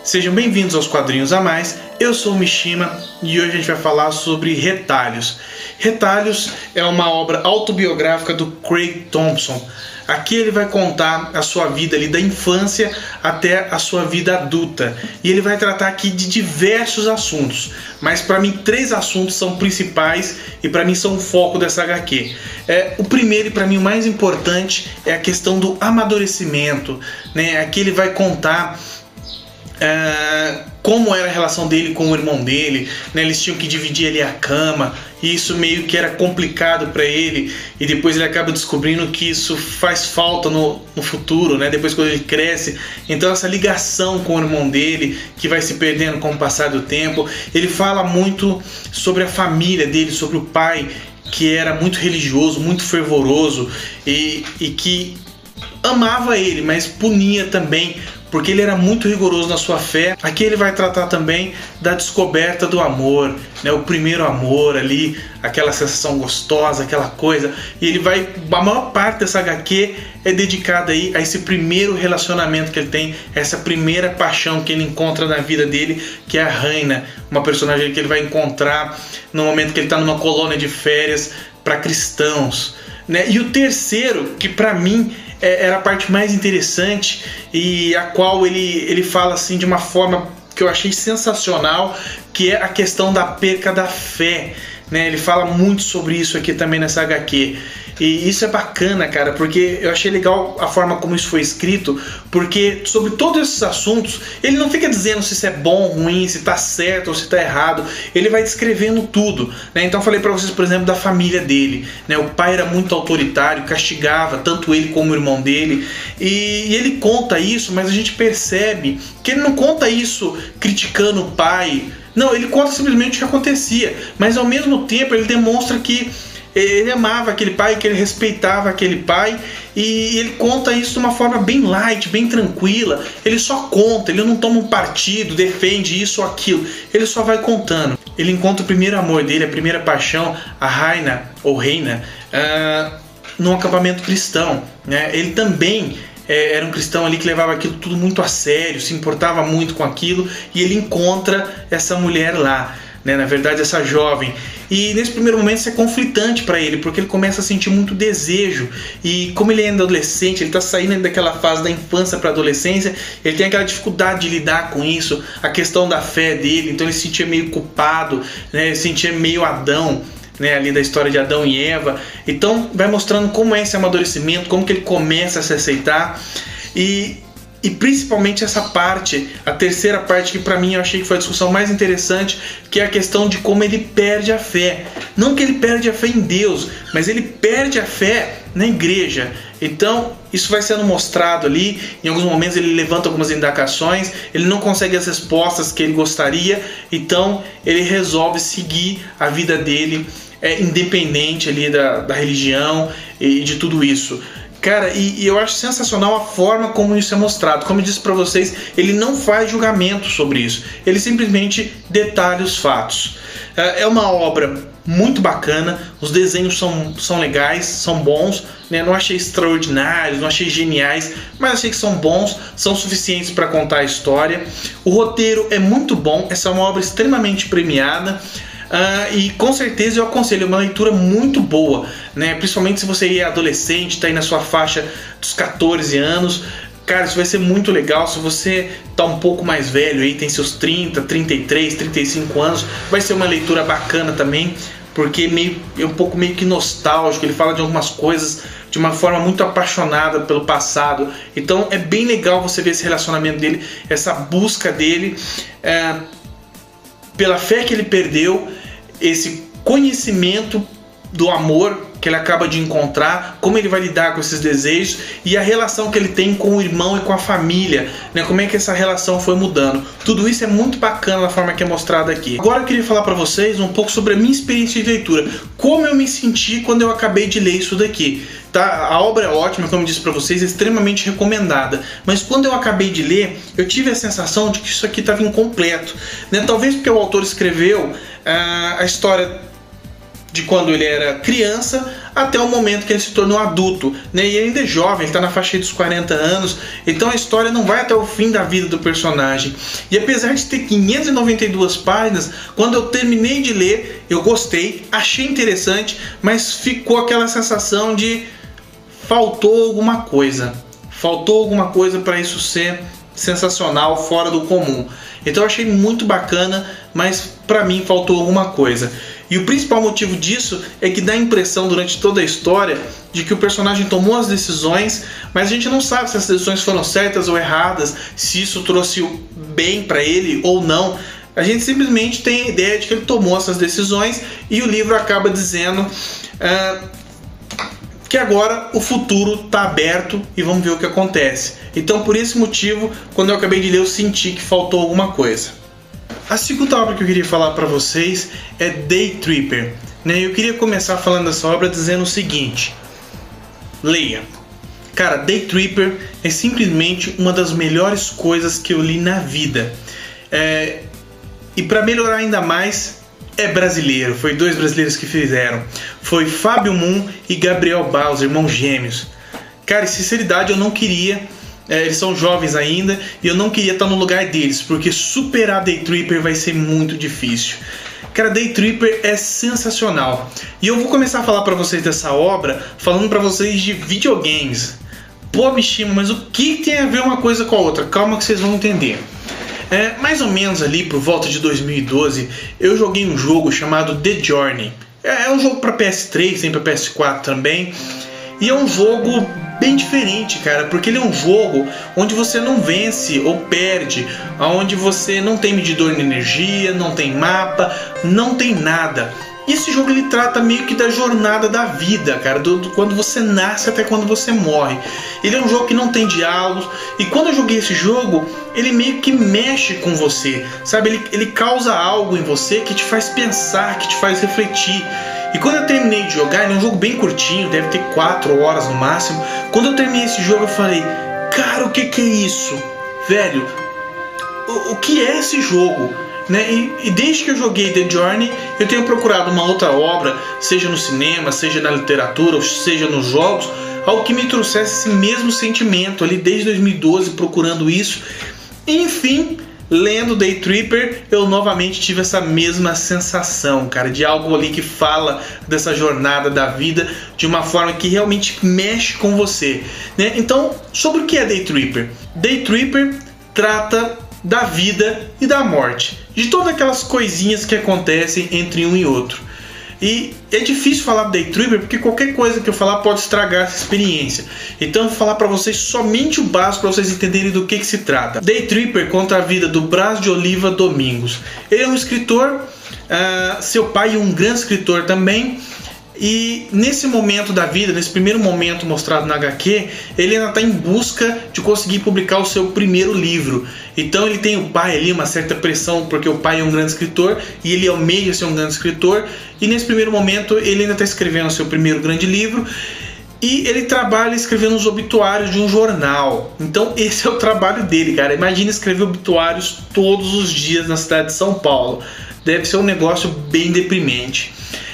Sejam bem-vindos aos Quadrinhos a Mais, eu sou o Mishima e hoje a gente vai falar sobre Retalhos. Retalhos é uma obra autobiográfica do Craig Thompson. Aqui ele vai contar a sua vida ali da infância até a sua vida adulta. E ele vai tratar aqui de diversos assuntos. Mas para mim 3 assuntos são principais e para mim são o foco dessa HQ. O primeiro e para mim o mais importante é a questão do amadurecimento, né? Aqui ele vai contar como era a relação dele com o irmão dele, né? Eles tinham que dividir ali a cama e isso meio que era complicado para ele, e depois ele acaba descobrindo que isso faz falta no futuro, né? Depois quando ele cresce, então essa ligação com o irmão dele que vai se perdendo com o passar do tempo. Ele fala muito sobre a família dele, sobre o pai que era muito religioso, muito fervoroso e que amava ele, mas punia também, porque ele era muito rigoroso na sua fé. Aqui ele vai tratar também da descoberta do amor, né? O primeiro amor ali, aquela sensação gostosa, aquela coisa. E ele vai, a maior parte dessa HQ é dedicada aí a esse primeiro relacionamento que ele tem, essa primeira paixão que ele encontra na vida dele, que é a Raina, uma personagem que ele vai encontrar no momento que ele está numa colônia de férias para cristãos, né? E o terceiro, que para mim era a parte mais interessante e a qual ele fala assim de uma forma que eu achei sensacional, que é a questão da perca da fé, né? Ele fala muito sobre isso aqui também nessa HQ. E isso é bacana, cara, porque eu achei legal a forma como isso foi escrito, porque sobre todos esses assuntos, ele não fica dizendo se isso é bom, ruim, se tá certo ou se tá errado, ele vai descrevendo tudo, né? Então eu falei pra vocês, por exemplo, da família dele, né? O pai era muito autoritário, castigava tanto ele como o irmão dele, e ele conta isso, mas a gente percebe que ele não conta isso criticando o pai, não, ele conta simplesmente o que acontecia, mas ao mesmo tempo ele demonstra que ele amava aquele pai, que ele respeitava aquele pai, e ele conta isso de uma forma bem light, bem tranquila. Ele só conta, ele não toma um partido, defende isso ou aquilo, ele só vai contando. Ele encontra o primeiro amor dele, a primeira paixão, a Raina, ou Reina, num acampamento cristão, né? Ele também era um cristão ali que levava aquilo tudo muito a sério, se importava muito com aquilo, e ele encontra essa mulher lá, né? Na verdade essa jovem, e nesse primeiro momento isso é conflitante para ele, porque ele começa a sentir muito desejo, e como ele é ainda adolescente, ele está saindo daquela fase da infância para a adolescência, ele tem aquela dificuldade de lidar com isso, a questão da fé dele, então ele se sentia meio culpado, né? Ele se sentia meio Adão, né, ali da história de Adão e Eva. Então vai mostrando como é esse amadurecimento, como que ele começa a se aceitar, e principalmente essa parte, a terceira parte, que pra mim eu achei que foi a discussão mais interessante, que é a questão de como ele perde a fé. Não que ele perde a fé em Deus, mas ele perde a fé na igreja. Então isso vai sendo mostrado ali. Em alguns momentos ele levanta algumas indagações, ele não consegue as respostas que ele gostaria, então ele resolve seguir a vida dele independente ali da religião e de tudo isso. Cara, e eu acho sensacional a forma como isso é mostrado. Como eu disse pra vocês, ele não faz julgamento sobre isso, ele simplesmente detalha os fatos. É uma obra muito bacana, os desenhos são legais, são bons, né? Não achei extraordinários, não achei geniais, mas achei que são bons, são suficientes para contar a história. O roteiro é muito bom, essa é uma obra extremamente premiada. E com certeza eu aconselho, é uma leitura muito boa, né? Principalmente se você é adolescente, está aí na sua faixa dos 14 anos. Cara, isso vai ser muito legal. Se você tá um pouco mais velho aí, tem seus 30, 33, 35 anos, vai ser uma leitura bacana também, porque é um pouco meio que nostálgico. Ele fala de algumas coisas de uma forma muito apaixonada pelo passado. Então é bem legal você ver esse relacionamento dele, essa busca dele pela fé que ele perdeu, esse conhecimento do amor que ele acaba de encontrar, como ele vai lidar com esses desejos e a relação que ele tem com o irmão e com a família, né? Como é que essa relação foi mudando. Tudo isso é muito bacana na forma que é mostrado aqui. Agora eu queria falar para vocês um pouco sobre a minha experiência de leitura, como eu me senti quando eu acabei de ler isso daqui. Tá? A obra é ótima, como eu disse para vocês, é extremamente recomendada, mas quando eu acabei de ler, eu tive a sensação de que isso aqui estava incompleto, né? Talvez porque o autor escreveu a história de quando ele era criança até o momento que ele se tornou adulto, né? E ainda é jovem, ele está na faixa dos 40 anos, então a história não vai até o fim da vida do personagem. E apesar de ter 592 páginas, quando eu terminei de ler, eu gostei, achei interessante, mas ficou aquela sensação de faltou alguma coisa para isso ser sensacional, fora do comum. Então eu achei muito bacana, mas para mim faltou alguma coisa. E o principal motivo disso é que dá a impressão durante toda a história de que o personagem tomou as decisões, mas a gente não sabe se as decisões foram certas ou erradas, se isso trouxe bem para ele ou não. A gente simplesmente tem a ideia de que ele tomou essas decisões e o livro acaba dizendo que agora o futuro está aberto e vamos ver o que acontece. Então, por esse motivo, quando eu acabei de ler, eu senti que faltou alguma coisa. A segunda obra que eu queria falar para vocês é Day Tripper, né? Eu queria começar falando dessa obra dizendo o seguinte: leia. Cara, Day Tripper é simplesmente uma das melhores coisas que eu li na vida. E para melhorar ainda mais, é brasileiro. Foi 2 brasileiros que fizeram. Foi Fábio Moon e Gabriel Baus, irmãos gêmeos. Cara, em sinceridade, eu não queria... eles são jovens ainda e eu não queria estar no lugar deles, porque superar Day Tripper vai ser muito difícil. Cara, Day Tripper é sensacional. E eu vou começar a falar para vocês dessa obra falando para vocês de videogames. Pô, bichinho, mas o que tem a ver uma coisa com a outra? Calma que vocês vão entender. Mais ou menos ali por volta de 2012, eu joguei um jogo chamado The Journey. É um jogo para PS3, tem para PS4 também. E é um jogo bem diferente, cara, porque ele é um jogo onde você não vence ou perde, onde você não tem medidor de energia, não tem mapa, não tem nada. E esse jogo ele trata meio que da jornada da vida, cara, quando você nasce até quando você morre. Ele é um jogo que não tem diálogos, e quando eu joguei esse jogo, ele meio que mexe com você, sabe? Ele causa algo em você que te faz pensar, que te faz refletir. E quando eu terminei de jogar, ele é um jogo bem curtinho, deve ter 4 horas no máximo. Quando eu terminei esse jogo, eu falei, cara, o que é isso? Velho, o que é esse jogo? Né? E desde que eu joguei The Journey, eu tenho procurado uma outra obra, seja no cinema, seja na literatura, ou seja nos jogos, algo que me trouxesse esse mesmo sentimento ali desde 2012, procurando isso. E, enfim, lendo Day Tripper, eu novamente tive essa mesma sensação, cara, de algo ali que fala dessa jornada da vida de uma forma que realmente mexe com você, né? Então, sobre o que é Day Tripper? Day Tripper trata da vida e da morte, de todas aquelas coisinhas que acontecem entre um e outro. E é difícil falar do Day Tripper porque qualquer coisa que eu falar pode estragar essa experiência. Então eu vou falar para vocês somente o básico para vocês entenderem do que se trata. Day Tripper conta a vida do Brás de Oliva Domingos. Ele é um escritor, seu pai é um grande escritor também. E nesse momento da vida, nesse primeiro momento mostrado na HQ, ele ainda está em busca de conseguir publicar o seu primeiro livro. Então ele tem o pai ali, uma certa pressão, porque o pai é um grande escritor e ele almeja ser um grande escritor. E nesse primeiro momento ele ainda está escrevendo o seu primeiro grande livro. E ele trabalha escrevendo os obituários de um jornal. Então esse é o trabalho dele, cara. Imagina escrever obituários todos os dias na cidade de São Paulo. Deve ser um negócio bem deprimente.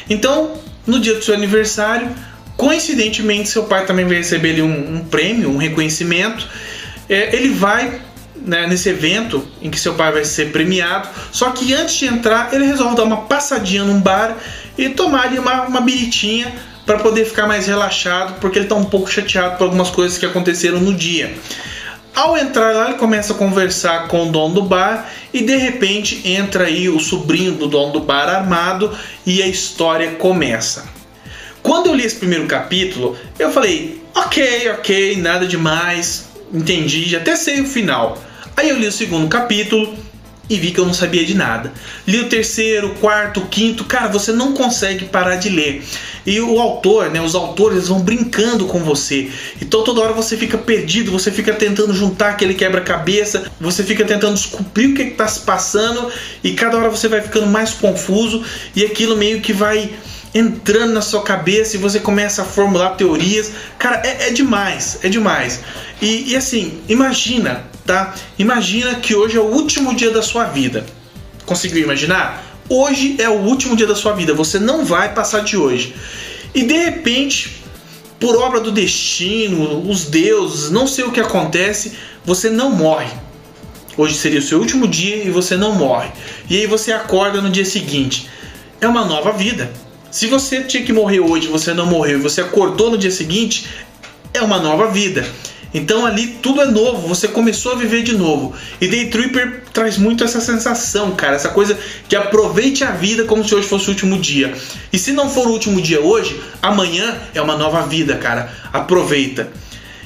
Então, no dia do seu aniversário, coincidentemente, seu pai também vai receber ali um prêmio, um reconhecimento. Ele vai, né, nesse evento em que seu pai vai ser premiado, só que antes de entrar, ele resolve dar uma passadinha num bar e tomar ali uma biritinha para poder ficar mais relaxado, porque ele está um pouco chateado por algumas coisas que aconteceram no dia. Ao entrar lá, ele começa a conversar com o dono do bar e de repente entra aí o sobrinho do dono do bar armado e a história começa. Quando eu li esse primeiro capítulo, eu falei, ok, nada demais, entendi, já até sei o final. Aí eu li o segundo capítulo e vi que eu não sabia de nada. Li o terceiro, quarto, quinto, cara, você não consegue parar de ler. E o autor, né, os autores eles vão brincando com você. Então toda hora você fica perdido, você fica tentando juntar aquele quebra-cabeça, você fica tentando descobrir o que está se passando e cada hora você vai ficando mais confuso e aquilo meio que vai entrando na sua cabeça e você começa a formular teorias. Cara, é demais, é demais. E assim, imagina, tá? Imagina que hoje é o último dia da sua vida. Conseguiu imaginar? hoje é o último dia da sua vida, você não vai passar de hoje. E de repente, por obra do destino, os deuses, não sei o que acontece, você não morre. Hoje seria o seu último dia e você não morre. E aí você acorda no dia seguinte. É uma nova vida. Se você tinha que morrer hoje, você não morreu e você acordou no dia seguinte, é uma nova vida. Então ali tudo é novo, você começou a viver de novo. E Day Tripper traz muito essa sensação, cara, essa coisa de aproveite a vida como se hoje fosse o último dia. E se não for o último dia hoje, amanhã é uma nova vida, cara. Aproveita.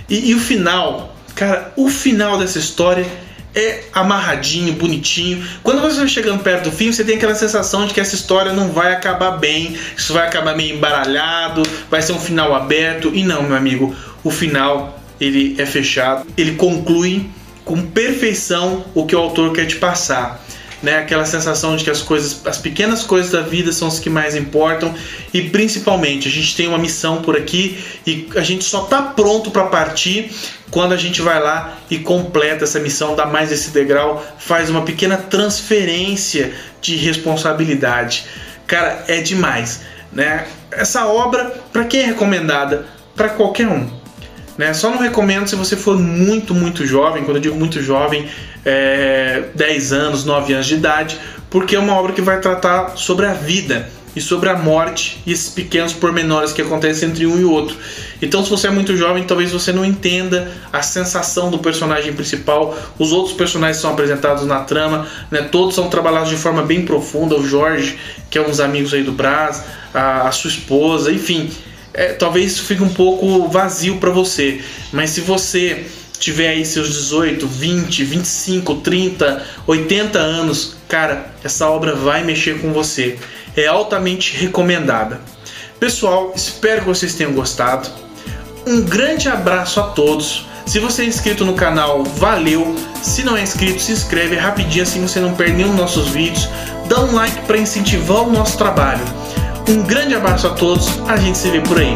E o final, cara, o final dessa história é amarradinho, bonitinho. Quando você vai chegando perto do fim, você tem aquela sensação de que essa história não vai acabar bem, isso vai acabar meio embaralhado, vai ser um final aberto. E não, meu amigo, o final ele é fechado, ele conclui com perfeição o que o autor quer te passar, né? Aquela sensação de que as pequenas coisas da vida são as que mais importam, e principalmente a gente tem uma missão por aqui e a gente só tá pronto para partir quando a gente vai lá e completa essa missão, dá mais esse degrau, faz uma pequena transferência de responsabilidade. Cara, é demais, né? Essa obra, para quem é recomendada? Para qualquer um. Só não recomendo se você for muito jovem. Quando eu digo muito jovem, 10 anos, 9 anos de idade, porque é uma obra que vai tratar sobre a vida e sobre a morte e esses pequenos pormenores que acontecem entre um e outro. Então, se você é muito jovem, talvez você não entenda a sensação do personagem principal. Os outros personagens são apresentados na trama, né? Todos são trabalhados de forma bem profunda. O Jorge, que é um dos amigos aí do Brás, a sua esposa, enfim. Talvez isso fique um pouco vazio para você, mas se você tiver aí seus 18, 20, 25, 30, 80 anos, cara, essa obra vai mexer com você. É altamente recomendada. Pessoal, espero que vocês tenham gostado. Um grande abraço a todos. Se você é inscrito no canal, valeu. Se não é inscrito, se inscreve rapidinho, assim você não perde nenhum dos nossos vídeos. Dá um like para incentivar o nosso trabalho. Um grande abraço a todos, a gente se vê por aí.